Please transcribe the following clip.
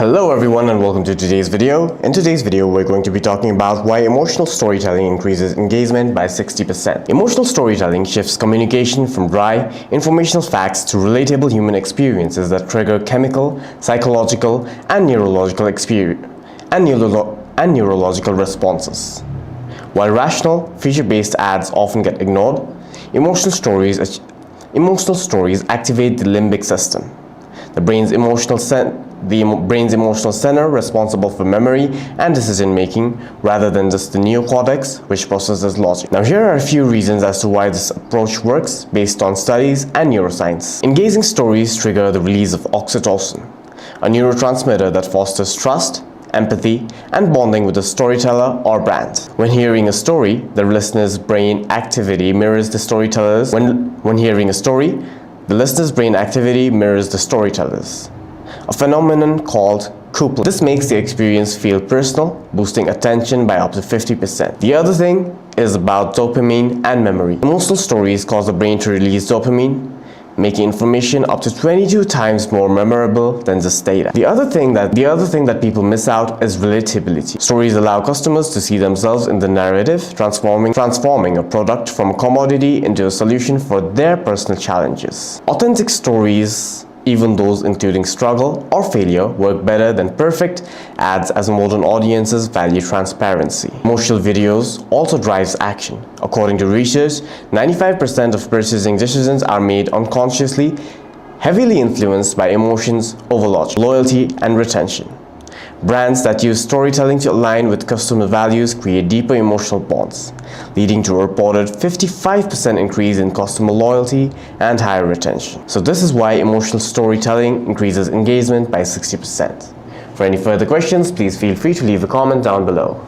Hello everyone and welcome to today's video. In today's video, we're going to be talking about why emotional storytelling increases engagement by 60%. Emotional storytelling shifts communication from dry, informational facts to relatable human experiences that trigger chemical, psychological, and neurological responses. While rational, feature-based ads often get ignored, emotional stories activate the limbic system, the brain's emotional center responsible for memory and decision-making, rather than just the neocortex, which processes logic. Now, here are a few reasons as to why this approach works based on studies and neuroscience. Engaging stories trigger the release of oxytocin, a neurotransmitter that fosters trust, empathy, and bonding with the storyteller or brand. When hearing a story, the listener's brain activity mirrors the storyteller's. When hearing a story, the listener's brain activity mirrors the storyteller's, a phenomenon called coupling. This makes the experience feel personal, boosting attention by up to 50%. The other thing is about dopamine and memory. Emotional stories cause the brain to release dopamine, making information up to 22 times more memorable than just data. The other thing that people miss out is relatability. Stories allow customers to see themselves in the narrative, transforming a product from a commodity into a solution for their personal challenges. Authentic stories, even those including struggle or failure, work better than perfect ads, as modern audiences value transparency. Emotional videos also drives action. According to research, 95% of purchasing decisions are made unconsciously, heavily influenced by emotions over logic, loyalty, and retention. Brands that use storytelling to align with customer values create deeper emotional bonds, leading to a reported 55% increase in customer loyalty and higher retention. So this is why emotional storytelling increases engagement by 60%. For any further questions, please feel free to leave a comment down below.